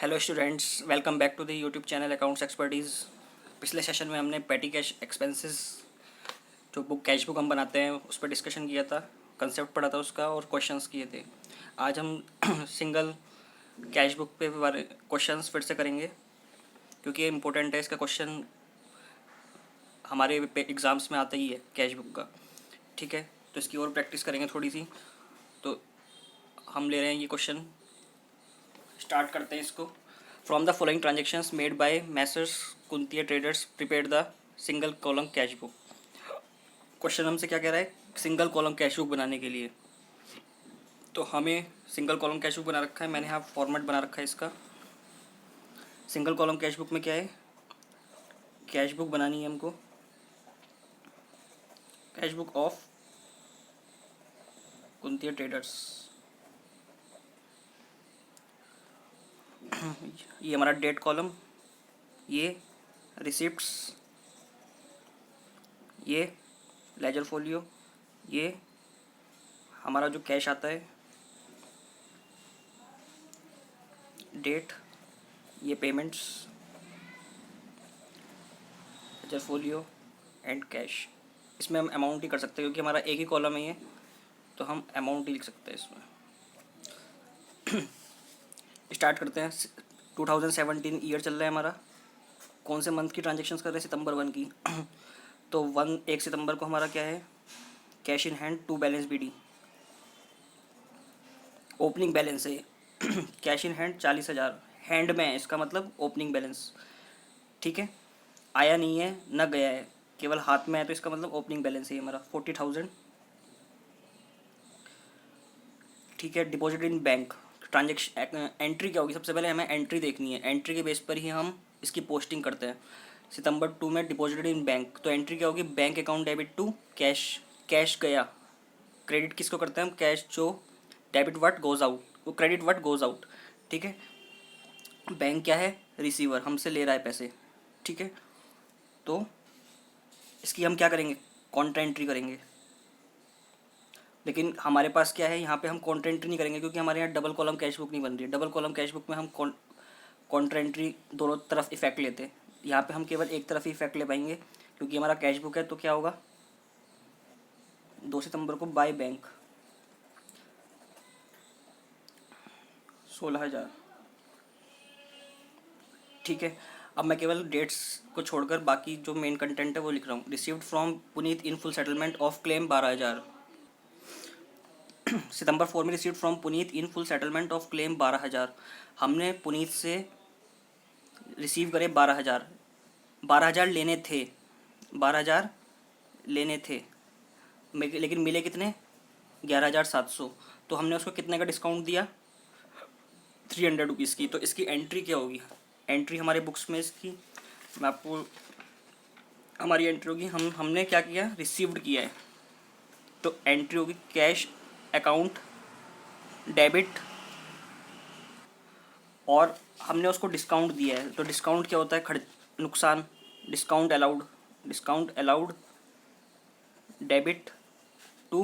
Hello students, welcome back to the YouTube channel accounts expertise. पिछले session में हमने petty cash expenses जो cash book हम बनाते हैं उस पर डिस्कशन किया था, कंसेप्ट पढ़ा था उसका और क्वेश्चंस किए थे। आज हम सिंगल कैश बुक पे बारे क्वेश्चंस फिर से करेंगे क्योंकि ये इम्पोर्टेंट है। इसका क्वेश्चन हमारे एग्ज़ाम्स में आता ही है कैश बुक का, ठीक है। तो इसकी और प्रैक्टिस करेंगे थोड़ी सी। तो हम ले रहे हैं ये क्वेश्चन, स्टार्ट करते हैं इसको। From the following transactions made by messrs Kuntia traders prepare the single column cash book. Question हमसे क्या कह रहा है, सिंगल कॉलम कैश बुक बनाने के लिए। तो हमें सिंगल कॉलम कैश बुक बना रखा है, मैंने यहाँ फॉर्मेट बना रखा है इसका। सिंगल कॉलम कैश बुक में क्या है, कैश बुक बनानी है हमको, कैश बुक ऑफ कुंतिया ट्रेडर्स। ये हमारा डेट कॉलम, ये रिसिप्ट्स, ये लेजर फोलियो, ये हमारा जो कैश आता है, डेट, ये payments, ledger folio and cash. इसमें हम अमाउंट ही कर सकते हैं क्योंकि हमारा एक ही कॉलम है ये, तो हम अमाउंट ही लिख सकते हैं इसमें। स्टार्ट करते हैं। 2017 ईयर चल रहा है हमारा। कौन से मंथ की ट्रांजेक्शन्स कर रहे हैं, सितंबर 1 की। तो 1 सितंबर को हमारा क्या है, cash in hand to balance BD, opening balance है। कैश इन हैंड 40,000 हैंड में है, इसका मतलब ओपनिंग बैलेंस, ठीक है। आया नहीं है ना गया है, केवल हाथ में है, तो इसका मतलब ओपनिंग बैलेंस है हमारा 40,000, ठीक है। Deposit in bank transaction entry क्या होगी, सबसे पहले हमें एंट्री देखनी है, एंट्री के बेस पर ही हम इसकी पोस्टिंग करते हैं। सितंबर 2 में डिपॉजिटेड इन बैंक, तो एंट्री क्या होगी, bank account debit to cash, cash गया। क्रेडिट किसको करते हैं हम, कैश जो डेबिट व्हाट गोज आउट, वो क्रेडिट व्हाट गोज आउट, ठीक है। बैंक क्या है, रिसीवर, हमसे ले रहा है पैसे, ठीक है। तो इसकी हम क्या करेंगे, कॉन्ट्रा एंट्री करेंगे। लेकिन हमारे पास क्या है, यहाँ पे हम कॉन्ट्रा एंट्री नहीं करेंगे क्योंकि हमारे यहाँ डबल कॉलम कैश बुक नहीं बन रही है। डबल कॉलम कैश बुक में हम कॉन्ट्रा एंट्री दोनों तरफ इफेक्ट लेते हैं, यहाँ पे हम केवल एक तरफ ही इफेक्ट ले पाएंगे क्योंकि हमारा कैश बुक है। तो क्या होगा, 2 सितंबर को बाय बैंक 16,000, ठीक है। अब मैं केवल डेट्स को छोड़कर बाकी जो मेन कंटेंट है वो लिख रहा हूँ। Received from Puneet in full settlement of claim 12,000। सितंबर 4 में received from Puneet in full settlement of claim 12,000। हमने पुनीत से रिसीव करे 12,000, 12,000 लेने थे, 12,000 लेने थे, लेकिन मिले कितने, 11,700। तो हमने उसको कितने का डिस्काउंट दिया, 300 रुपीज़ की। तो इसकी एंट्री क्या होगी, एंट्री हमारे बुक्स में इसकी मैं आपको, हमारी एंट्री होगी, हमने क्या किया, रिसीव्ड किया है, तो एंट्री होगी कैश अकाउंट डेबिट, और हमने उसको डिस्काउंट दिया है। तो डिस्काउंट क्या होता है, नुकसान, discount allowed, discount allowed debit to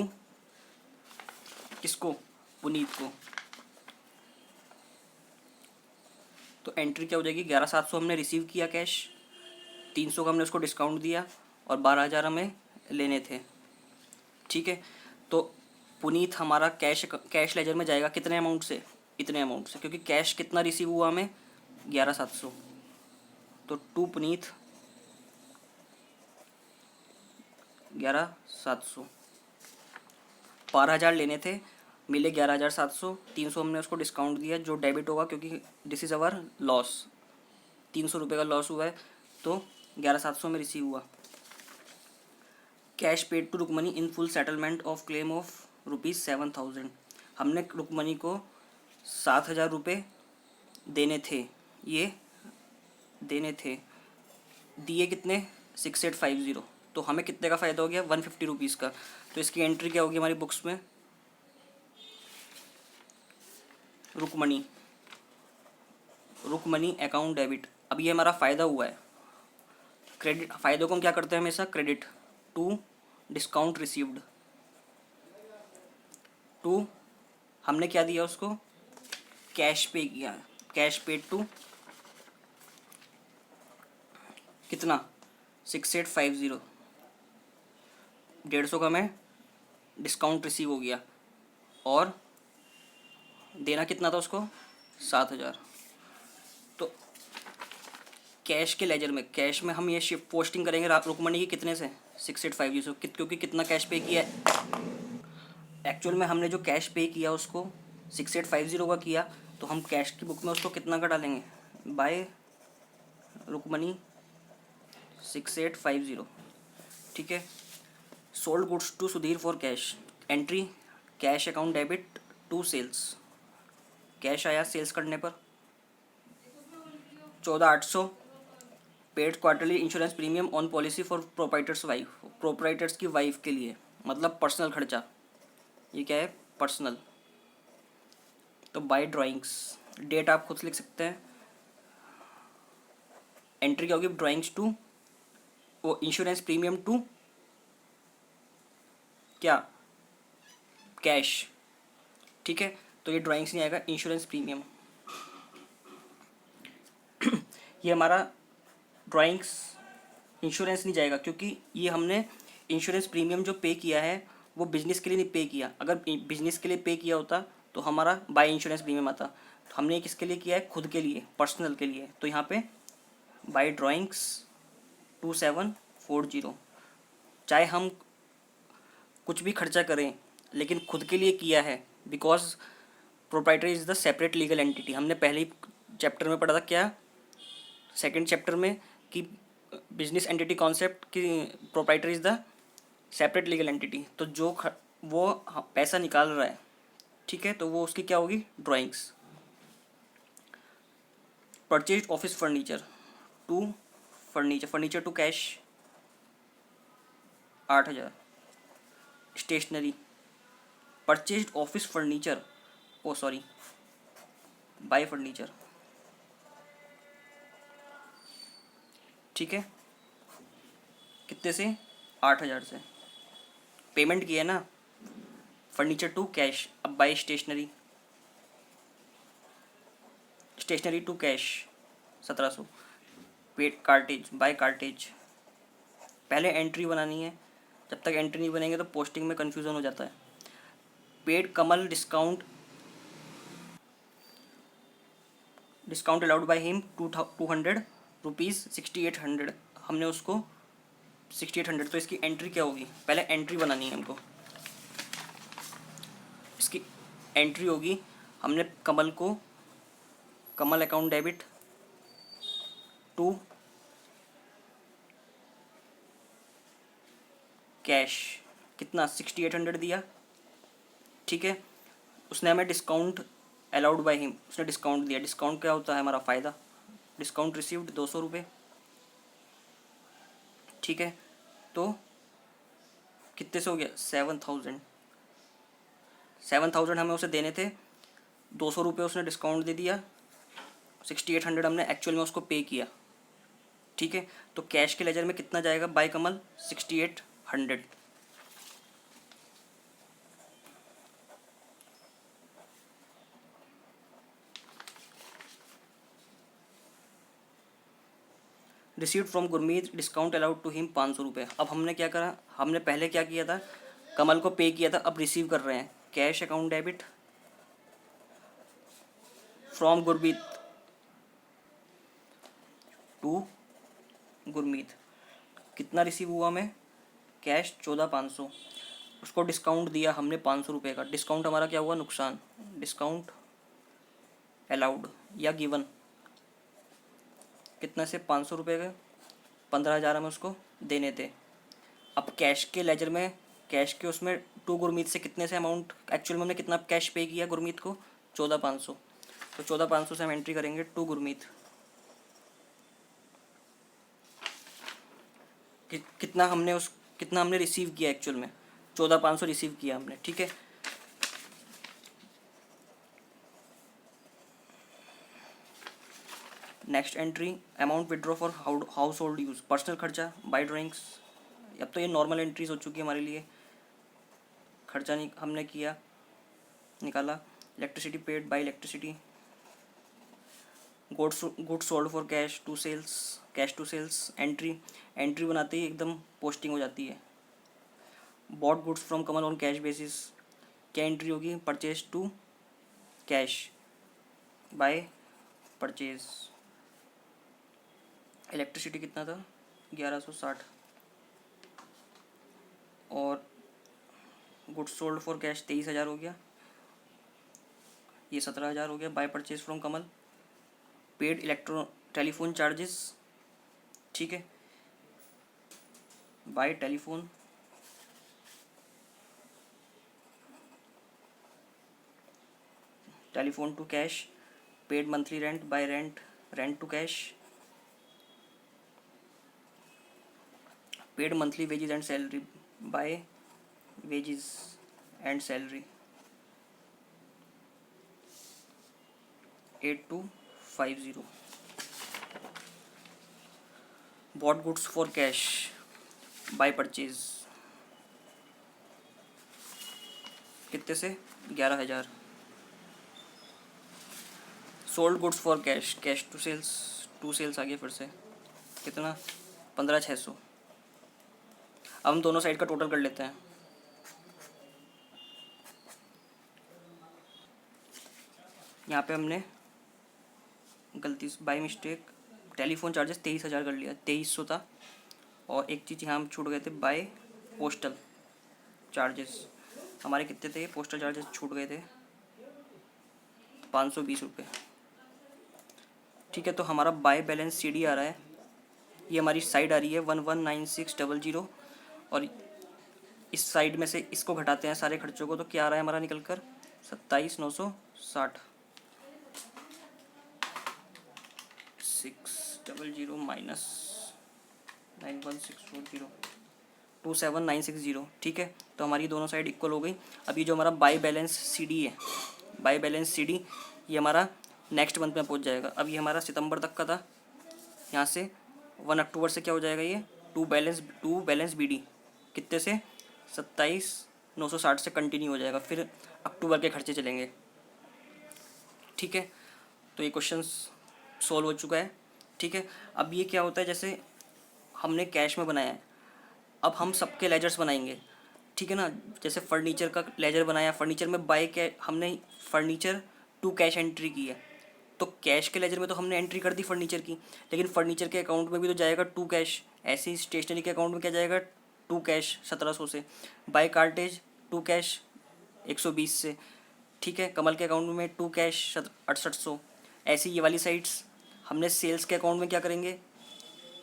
किसको, पुनीत को। तो एंट्री क्या हो जाएगी, 11,700 हमने रिसीव किया कैश, 300 का हमने उसको डिस्काउंट दिया और 12,000 हमें लेने थे, ठीक है। तो पुनीत हमारा कैश लेजर में जाएगा कितने अमाउंट से, इतने अमाउंट से, क्योंकि कैश कितना रिसीव हुआ हमें, 11,700। तो टू पुनीत 11,700, 12,000 लेने थे, मिले 11,700, 300 हमने उसको डिस्काउंट दिया जो डेबिट होगा क्योंकि दिस इज़ अवर लॉस, 300 रुपये का लॉस हुआ है, तो 11,700 में रिसीव हुआ। Cash paid to Rukmani in full settlement of claim of ₹7,000। हमने रुकमनी को 7,000 रुपये देने थे, ये देने थे, दिए कितने, 6,850। तो हमें कितने का फ़ायदा हो गया, 150 रुपीज़ का। तो इसकी एंट्री क्या होगी हमारी बुक्स में, रुकमनी, रुकमनी अकाउंट डेबिट। अब ये हमारा फ़ायदा हुआ है, क्रेडिट, फ़ायदों को हम क्या करते हैं हमेशा, credit to discount received, to हमने क्या दिया उसको, कैश पे किया, कैश पेड टू कितना 6850, 150 का मैं डिस्काउंट रिसीव हो गया और देना कितना था उसको 7000। तो कैश के लेजर में, कैश में हम ये शिफ्ट पोस्टिंग करेंगे रुकमणी की कितने से 6850, क्योंकि कितना कैश पे किया है एक्चुअल में हमने जो कैश पे किया उसको 6850 का किया, तो हम कैश की बुक में उसको कितना का डालेंगे बाय रुकमणी 6850। ठीक है। Sold goods to Sudhir for cash, entry cash account debit to sales, cash आया सेल्स करने पर 14800। Paid quarterly insurance premium on policy for proprietor's wife, proprietor's की वाइफ के लिए, मतलब पर्सनल खर्चा, ये क्या है पर्सनल। तो बाय ड्राइंग्स, डेट आप खुद लिख सकते हैं। एंट्री क्या होगी ड्राइंग्स टू वो इंश्योरेंस प्रीमियम टू क्या कैश। ठीक है, तो ये ड्राइंग्स नहीं आएगा, इंश्योरेंस प्रीमियम। ये हमारा ड्राइंग्स इंश्योरेंस नहीं जाएगा, क्योंकि ये हमने इंश्योरेंस प्रीमियम जो पे किया है वो बिजनेस के लिए नहीं पे किया। अगर बिजनेस के लिए पे किया होता तो हमारा बाय इंश्योरेंस प्रीमियम आता। तो हमने किसके लिए किया है खुद के लिए, पर्सनल के लिए, तो यहाँ पे बाय ड्राइंग्स 2740। चाहे हम कुछ भी खर्चा करें लेकिन खुद के लिए किया है, because proprietor is the separate legal entity. हमने पहले ही चैप्टर में पढ़ा था क्या, सेकंड चैप्टर में, कि बिजनेस एंटिटी कॉन्सेप्ट की proprietor is the separate legal entity. तो जो वो पैसा निकाल रहा है, ठीक है, तो वो उसकी क्या होगी drawings. Purchase office furniture to furniture to cash 8000। Stationery purchase office furniture oh sorry by furniture. ठीक है, कितने से 8000 से पेमेंट किया ना फर्नीचर टू कैश। अब by stationery, stationery to cash 1700। Paid cartage by cartage, पहले एंट्री बनानी है, जब तक एंट्री नहीं बनेंगे तो पोस्टिंग में कन्फ्यूज़न हो जाता है। Paid Kamal discount allowed by him 200 rupees 6800, हमने उसको 6800। तो इसकी एंट्री क्या होगी, पहले एंट्री बनानी है हमको। इसकी एंट्री होगी, हमने कमल अकाउंट डेबिट टू कैश कितना 6800 दिया। ठीक है, उसने हमें डिस्काउंट अलाउड बाय हिम, उसने डिस्काउंट दिया। डिस्काउंट क्या होता है हमारा फ़ायदा, डिस्काउंट रिसीव्ड 200 रुपये। ठीक है, तो कितने से हो गया 7000 हमें उसे देने थे, 200 रुपये उसने डिस्काउंट दे दिया, 6800 हमने एक्चुअल में उसको पे किया। ठीक है, तो कैश के लेजर में कितना जाएगा by Kamal 6800। Received from Gurmeet discount allowed to him 500 रुपये। अब हमने क्या करा, हमने पहले क्या किया था कमल को पे किया था, अब रिसीव कर रहे हैं cash account debit from Gurmeet to Gurmeet. कितना रिसीव हुआ हमें कैश 14500, उसको डिस्काउंट दिया हमने 500 रुपये का। डिस्काउंट हमारा क्या हुआ नुकसान, डिस्काउंट अलाउड या गिवन कितना से 500 रुपये का 15000 हमें उसको देने थे। अब कैश के लेजर में, कैश के उसमें टू गुरमीत से कितने से अमाउंट एक्चुअल में हमने कितना कैश पे किया गुरमीत को 14500। तो 14500 से हम एंट्री करेंगे टू गुरमीत। कितना हमने रिसीव किया एक्चुअल में 14500 रिसीव किया हमने। ठीक है, next entry amount withdraw for house hold use, personal खर्चा बाय ड्राइंग्स। अब तो ये नॉर्मल एंट्रीज हो चुकी है हमारे लिए, खर्चा नहीं हमने किया निकाला। Electricity paid by electricity goods sold for cash to sales, cash to sales entry, entry बनाते ही एकदम पोस्टिंग हो जाती है। Bought goods from Kamal on cash basis, क्या एंट्री होगी, purchase to cash by purchase. Electricity कितना था, 1160, और गुड्स सोल्ड फॉर कैश 23,000 हो गया, ये 17,000 हो गया। By purchase from Kamal, paid telephone charges, ठीक है, by telephone, telephone to cash, paid monthly rent by rent to cash, paid monthly wages and salary by wages and salary, 8250। Bought goods for cash by purchase कितने से, 11,000। Sold goods for cash, cash to sales आ गया फिर से, कितना, 15,600। अब हम दोनों साइड का टोटल कर लेते हैं। यहाँ पे हमने गलती से बाई मिस्टेक टेलीफोन चार्जेस 23,000 कर लिया, 2300 था। और एक चीज़ यहाँ हम छूट गए थे, बाय पोस्टल चार्जेस, हमारे कितने थे पोस्टल चार्जेस, छूट गए थे 520 रुपये, ठीक है। तो हमारा बाय बैलेंस CD आ रहा है, ये हमारी साइड आ रही है 119600, और इस साइड में से इसको घटाते हैं सारे खर्चों को, तो क्या आ रहा है हमारा निकल कर, 27,960, 600 माइनस 91640, 27960, ठीक है। तो हमारी दोनों साइड इक्वल हो गई। अभी जो हमारा बाय बैलेंस CD है, बाय बैलेंस CD ये हमारा नेक्स्ट मंथ में पहुंच जाएगा। अब ये हमारा सितंबर तक का था, यहाँ से 1 अक्टूबर से क्या हो जाएगा, ये टू बैलेंस BD कितने से, 27,960 से कंटिन्यू हो जाएगा, फिर अक्टूबर के खर्चे चलेंगे, ठीक है। तो ये क्वेश्चन सॉल्व हो चुका है, ठीक है। अब ये क्या होता है, जैसे हमने कैश में बनाया है, अब हम सबके लेजर्स बनाएंगे, ठीक है ना। जैसे फर्नीचर का लेजर बनाया, फर्नीचर में हमने फर्नीचर टू कैश एंट्री की है, तो कैश के लेजर में तो हमने एंट्री कर दी फर्नीचर की, लेकिन फर्नीचर के अकाउंट में भी तो जाएगा टू कैश। ऐसे ही स्टेशनरी के अकाउंट में क्या जाएगा, टू कैश 1700 से, बाय कार्टेज टू कैश 120 से, ठीक है। कमल के अकाउंट में टू कैश 6800। ऐसी ये वाली साइट्स हमने सेल्स के अकाउंट में क्या करेंगे,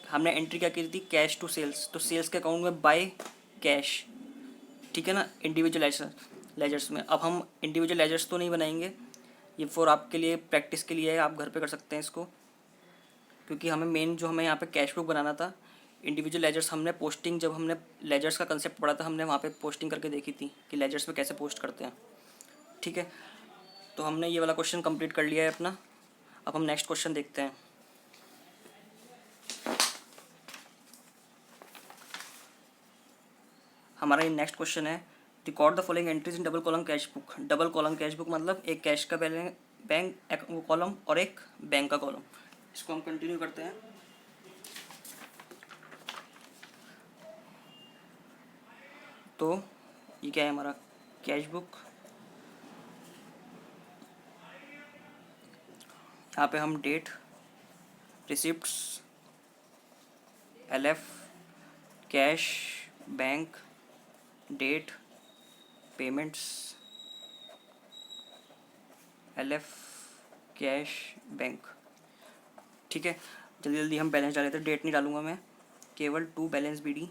हमने एंट्री क्या की थी, कैश टू सेल्स, तो सेल्स के अकाउंट में बाय कैश, ठीक है ना, इंडिविजुअल लेजर्स में। अब हम इंडिविजुअल लेजर्स तो नहीं बनाएंगे, ये फॉर आपके लिए प्रैक्टिस के लिए है, आप घर पे कर सकते हैं इसको, क्योंकि हमें यहाँ पे कैश बुक बनाना था। इंडिविजुअल लेजर्स हमने पोस्टिंग, जब हमने लेजर्स का कंसेप्ट पढ़ा था, हमने वहाँ पे पोस्टिंग करके देखी थी कि लेजर्स पे कैसे पोस्ट करते हैं, ठीक है। तो हमने ये वाला क्वेश्चन कंप्लीट कर लिया है अपना। अब हम नेक्स्ट क्वेश्चन देखते हैं। हमारा ये नेक्स्ट क्वेश्चन है, record the following entries in double column cash book. Double column cash book मतलब एक कैश का बैंक कॉलम और एक बैंक का कॉलम। इसको हम कंटिन्यू करते हैं। तो ये क्या है हमारा, कैश बुक, यहाँ पे हम date, receipts, LF, cash, bank, date, payments, LF, cash, bank, ठीक है। जल्दी जल्दी हम बैलेंस डाल लेते हैं। डेट नहीं डालूंगा मैं, केवल टू बैलेंस BD,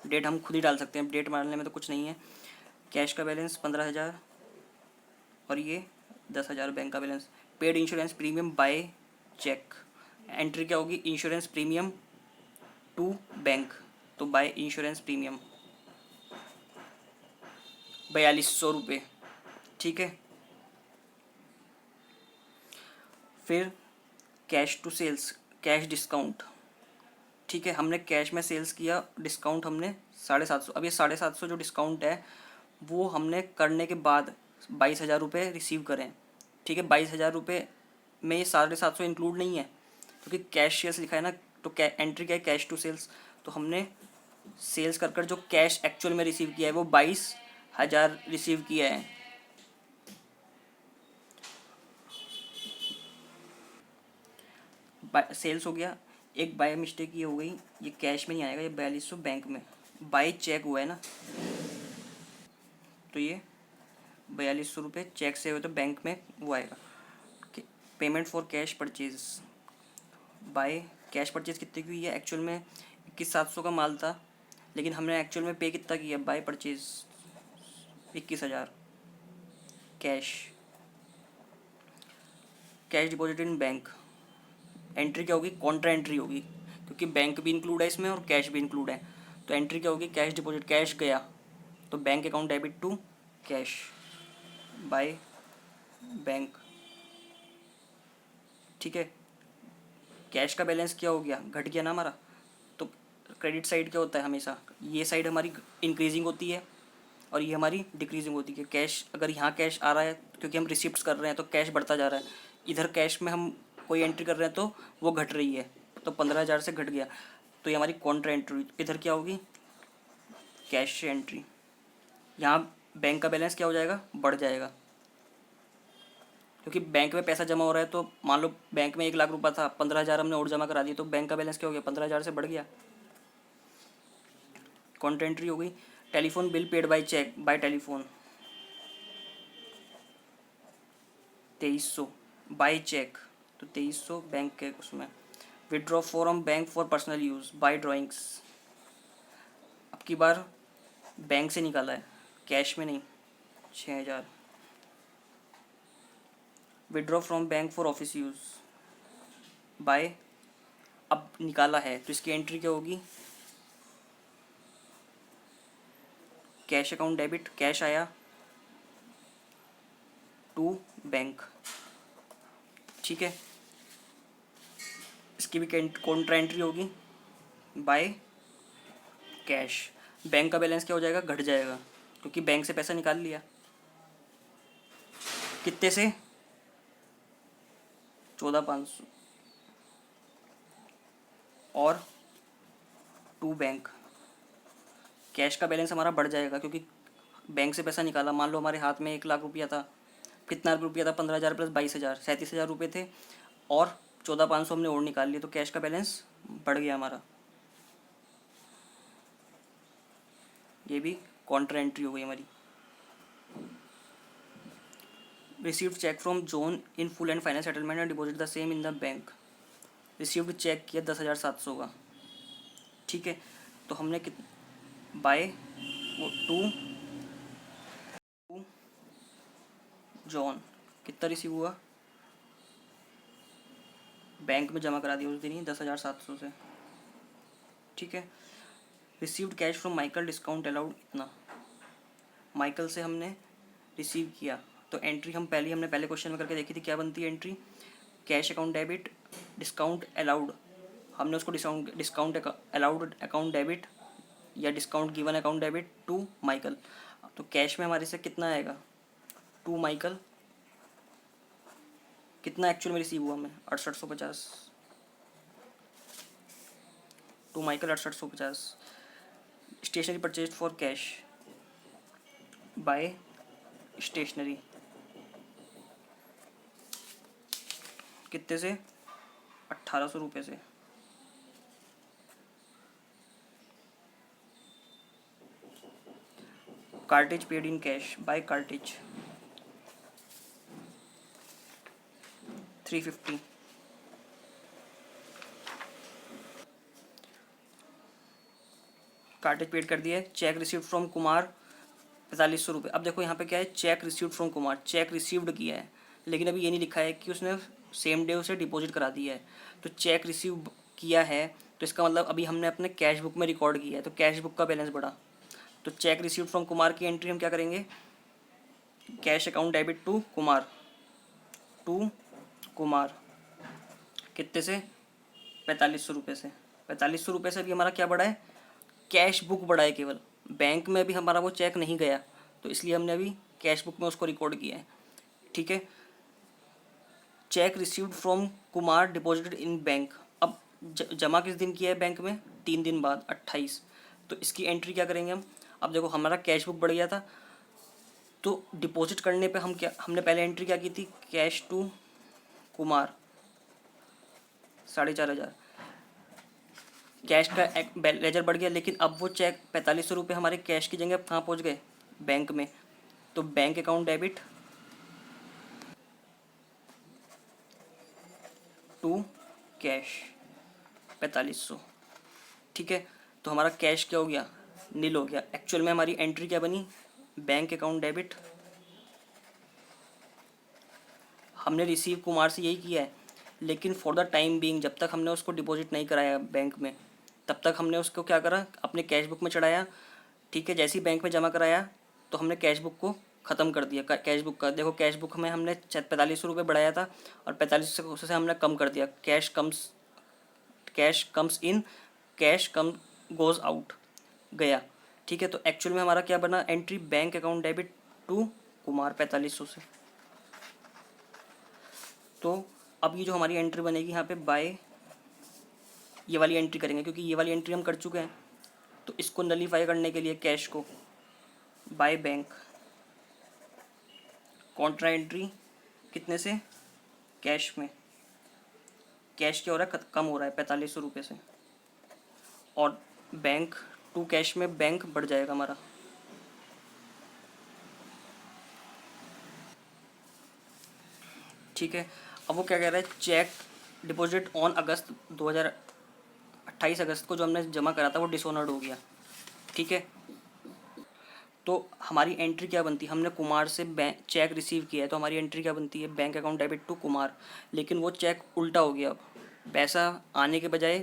डेट हम खुद ही डाल सकते हैं, डेट डालने में तो कुछ नहीं है। कैश का बैलेंस 15,000 और ये 10,000 बैंक का balance. Paid insurance premium by cheque, entry क्या होगी, इंश्योरेंस प्रीमियम टू बैंक, तो बाय इंश्योरेंस प्रीमियम 4200 रुपये, ठीक है। फिर cash to sales, cash discount, ठीक है। हमने कैश में सेल्स किया, डिस्काउंट हमने 750। अब ये 750 जो डिस्काउंट है वो हमने करने के बाद 22,000 रुपये रिसीव करें, ठीक है। 22,000 रुपये में ये 750 इंक्लूड नहीं है क्योंकि कैश सेल्स लिखा है ना, तो एंट्री क्या है, कैश टू सेल्स। तो हमने सेल्स कर कर जो कैश एक्चुअल में रिसीव किया है वो 22,000 रिसीव किया है। सेल्स हो गया। एक बाय मिस्टेक ये हो गई, ये कैश में नहीं आएगा, ये 4200 बैंक में बाय चेक हुआ है ना, तो ये 4200 रुपये चेक से हुए तो बैंक में वो आएगा। Payment for cash purchase, by cash purchase कितने की हुई है, एक्चुअल में 21,700 का माल था, लेकिन हमने एक्चुअल में पे कितना किया, by purchase 21,000 cash. Cash deposit in bank, entry क्या होगी, कॉन्ट्रा एंट्री होगी क्योंकि बैंक भी इंक्लूड है इसमें और कैश भी इंक्लूड है। तो एंट्री क्या होगी, कैश डिपॉजिट, कैश गया तो bank account debit to cash by bank. ठीक है, कैश का बैलेंस क्या हो गया, घट गया ना हमारा। तो क्रेडिट साइड क्या होता है, हमेशा ये साइड हमारी इंक्रीजिंग होती है और ये हमारी डिक्रीजिंग होती है। कैश अगर यहाँ कैश आ रहा है क्योंकि हम रिसिप्ट्स कर रहे हैं तो कैश बढ़ता जा रहा है, इधर कैश में हम कोई एंट्री कर रहे हैं तो वो घट रही है, तो 15,000 से घट गया, तो ये हमारी कॉन्ट्रा एंट्री। इधर क्या होगी, कैश से एंट्री। यहाँ बैंक का बैलेंस क्या हो जाएगा, बढ़ जाएगा क्योंकि बैंक में पैसा जमा हो रहा है। तो मान लो बैंक में 1,00,000 रुपये था, 15,000 हमने और जमा करा दिया, तो बैंक का बैलेंस क्या हो गया, 15,000 से बढ़ गया, कॉन्ट्रा एंट्री हो गई। Telephone bill paid by cheque, by telephone 2300, by cheque तो 2300 बैंक के उसमें। Withdraw from bank for personal use, by drawings, अब की बार बैंक से निकाला है, कैश में नहीं, 6,000। Withdraw from bank for office use, by अब निकाला है तो इसकी एंट्री क्या होगी, कैश अकाउंट डेबिट, कैश आया टू बैंक। ठीक है, इसकी भी कॉन्ट्रा एंट्री होगी बाय कैश। बैंक का बैलेंस क्या हो जाएगा, घट जाएगा क्योंकि बैंक से पैसा निकाल लिया, कितने से, 14,500 और टू बैंक। कैश का बैलेंस हमारा बढ़ जाएगा क्योंकि बैंक से पैसा निकाला, मान लो हमारे हाथ में 1,00,000 रुपया था, कितना रुपया था, 15,000 प्लस 22,000, 37,000 रुपये थे और 14,500 हमने और निकाल लिए, तो कैश का बैलेंस बढ़ गया हमारा। ये भी कॉन्ट्रा एंट्री हो गई हमारी। Received cheque from John in full and final settlement and deposit the same in the bank. Received cheque किया 10,700 का। ठीक है, तो हमने बाय टू जॉन कितना रिसीव हुआ, बैंक में जमा करा दिया उस दिन ही 10,700 से। ठीक है, received cash from Michael, discount allowed इतना, माइकल से हमने रिसीव किया, तो एंट्री हमने पहले क्वेश्चन में करके देखी थी, क्या बनती है entry, cash account debit discount allowed, हमने उसको डिस्काउंट अलाउड अकाउंट डेबिट या discount given account debit to Michael. तो कैश में हमारे से कितना आएगा, टू माइकल, कितना एक्चुअल में रिसीव हुआ हमें, 6850, to Michael 6850। Stationery purchase for cash by stationery, कितने से, 1,800 रुपये से। Cartage paid in cash by cartage 350। Cartage paid कर दिया है। चेक रिसीव्ड फ्रॉम कुमार 4,500 रुपये। अब देखो यहाँ पे क्या है, check received from Kumar, check received किया है लेकिन अभी ये नहीं लिखा है कि उसने सेम डे उसे डिपॉजिट करा दिया है। तो चेक रिसीव किया है तो इसका मतलब अभी हमने अपने कैश बुक में रिकॉर्ड किया है, तो कैश बुक का बैलेंस बढ़ा। तो चेक रिसीव्ड फ्रॉम कुमार की एंट्री हम क्या करेंगे, cash account debit to Kumar कितने से, 4,500 रुपये से। 4,500 रुपये से भी हमारा क्या बढ़ा है, कैश बुक बढ़ा है केवल, बैंक में अभी हमारा वो चेक नहीं गया, तो इसलिए हमने अभी कैश बुक में उसको रिकॉर्ड किया है। ठीक है, check received from Kumar deposited in bank. अब जमा किस दिन किया है बैंक में? 3 दिन बाद, 28। तो इसकी एंट्री क्या करेंगे हम? अब देखो हमारा कैश बुक बढ़ गया था, तो डिपॉजिट करने पे हमने पहले एंट्री क्या की थी? Cash to Kumar 4,500। कैश का लेजर बढ़ गया, लेकिन अब वो चेक 4500 रुपये हमारे कैश की जगह कहाँ पहुँच गए? बैंक में। तो bank account debit to cash 4500। ठीक है, तो हमारा कैश क्या हो गया? नील हो गया। एक्चुअल में हमारी एंट्री क्या बनी? Bank account debit. हमने रिसीव कुमार से यही किया है, लेकिन फॉर द टाइम बीइंग जब तक हमने उसको डिपॉजिट नहीं कराया बैंक में, तब तक हमने उसको क्या करा? अपने कैश बुक में चढ़ाया। ठीक है, जैसे ही बैंक में जमा कराया तो हमने कैश बुक को ख़त्म कर दिया। कैश बुक का देखो, कैश बुक में हमने 4500 रुपये बढ़ाया था और 4500 से हमने कम कर दिया। कैश कम्स इन, कैश कम गोज़ आउट, गया। ठीक है, तो एक्चुअल में हमारा क्या बना? Entry bank account debit to Kumar 4500 से। तो अब ये जो हमारी एंट्री बनेगी यहाँ पे बाय, ये वाली एंट्री करेंगे क्योंकि ये वाली एंट्री हम कर चुके हैं। तो इसको नलीफाई करने के लिए कैश को बाय बैंक, कॉन्ट्रा एंट्री कितने से? कैश में। कैश क्या हो रहा है? कम हो रहा है 4500 रुपये से, और बैंक टू कैश में बैंक बढ़ जाएगा हमारा। ठीक है, अब वो क्या कह रहा है? चेक डिपॉजिट ऑन अगस्त 28 अगस्त को जो हमने जमा करा था वो डिसऑनर्ड हो गया। ठीक है, तो हमारी एंट्री क्या बनती है? हमने कुमार से बैंक चेक रिसीव किया है, तो हमारी एंट्री क्या बनती है? Bank account debit to Kumar. लेकिन वो चेक उल्टा हो गया, अब पैसा आने के बजाय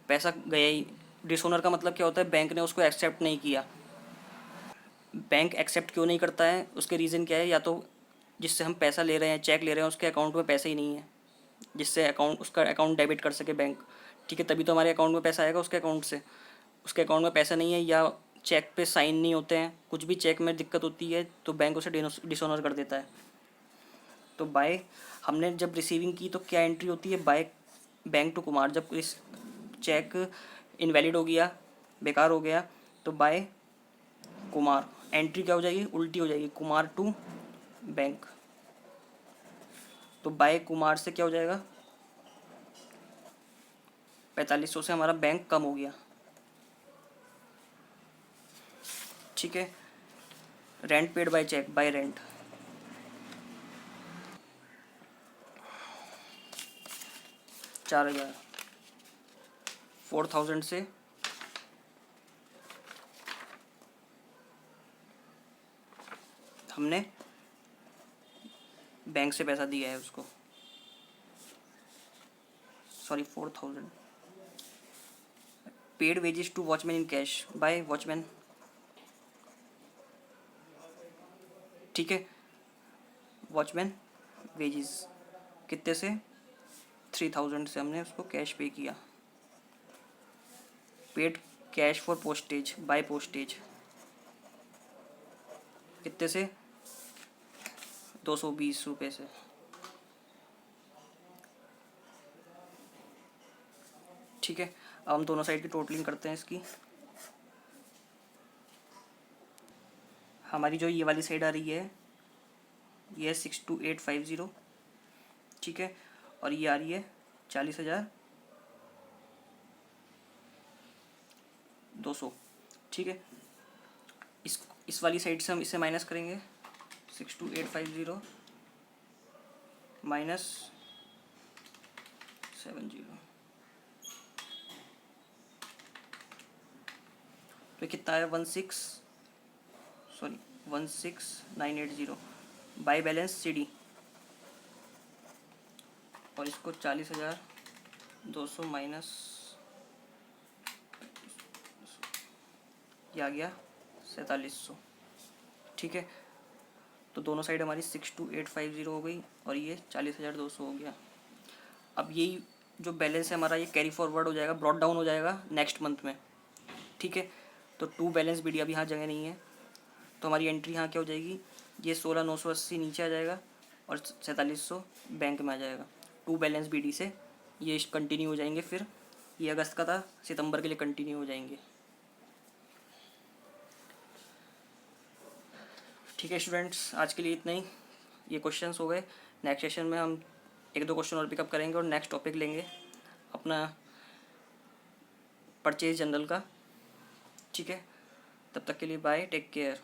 पैसा गया ही। डिसऑनर का मतलब क्या होता है? बैंक ने उसको एक्सेप्ट नहीं किया। बैंक एक्सेप्ट क्यों नहीं करता है? उसके रीज़न क्या है? या तो जिससे हम पैसा ले रहे हैं, चेक ले रहे हैं, उसके अकाउंट में पैसे ही नहीं है जिससे उसका अकाउंट डेबिट कर सके बैंक। ठीक है, तभी तो हमारे अकाउंट में पैसा आएगा उसके अकाउंट से। उसके अकाउंट में पैसा नहीं है, या चेक पे साइन नहीं होते हैं, कुछ भी चेक में दिक्कत होती है तो बैंक उसे डिसऑनर कर देता है। तो बाय, हमने जब रिसीविंग की तो क्या एंट्री होती है? By bank to Kumar. जब इस चेक इनवैलिड हो गया, बेकार हो गया, तो बाय कुमार एंट्री क्या हो जाएगी? उल्टी हो जाएगी, कुमार टू बैंक। तो बाय कुमार से क्या हो जाएगा? 4500 से हमारा बैंक कम हो गया। ठीक है, rent paid by cheque, by rent 4000। 4000 से हमने बैंक से पैसा दिया है उसको, sorry 4000। Paid wages to watchman in cash by watchman. ठीक है, वॉचमैन वेजेस कितने से? 3000 से हमने उसको कैश पे किया। Paid cash for postage by postage कितने से? 220 रुपये से। ठीक है, अब हम दोनों साइड की टोटलिंग करते हैं इसकी। हमारी जो ये वाली साइड आ रही है ये है 62850। ठीक है, और ये आ रही है 40,200। ठीक है, इस वाली साइड से हम इसे माइनस करेंगे, 62850 माइनस 70, तो कितना है? 16980 बाय बैलेंस CD, और इसको 40,200 माइनस ये आ गया 4700। ठीक है, तो दोनों साइड हमारी 62850 हो गई और ये 40,200 हो गया। अब यही जो बैलेंस है हमारा ये कैरी फॉरवर्ड हो जाएगा, ब्रॉड डाउन हो जाएगा नेक्स्ट मंथ में। ठीक है, तो टू बैलेंस BD अभी यहाँ जगह नहीं है, तो हमारी एंट्री यहाँ क्या हो जाएगी? ये 16,980 नीचे आ जाएगा और 4700 बैंक में आ जाएगा। टू बैलेंस BD से ये कंटिन्यू हो जाएंगे। फिर ये अगस्त का था, सितंबर के लिए कंटिन्यू हो जाएंगे। ठीक है स्टूडेंट्स, आज के लिए इतना ही। ये क्वेश्चंस हो गए। नेक्स्ट सेशन में हम एक दो क्वेश्चन और पिकअप करेंगे और नेक्स्ट टॉपिक लेंगे अपना परचेज जनरल का। ठीक है, तब तक के लिए बाय, टेक केयर।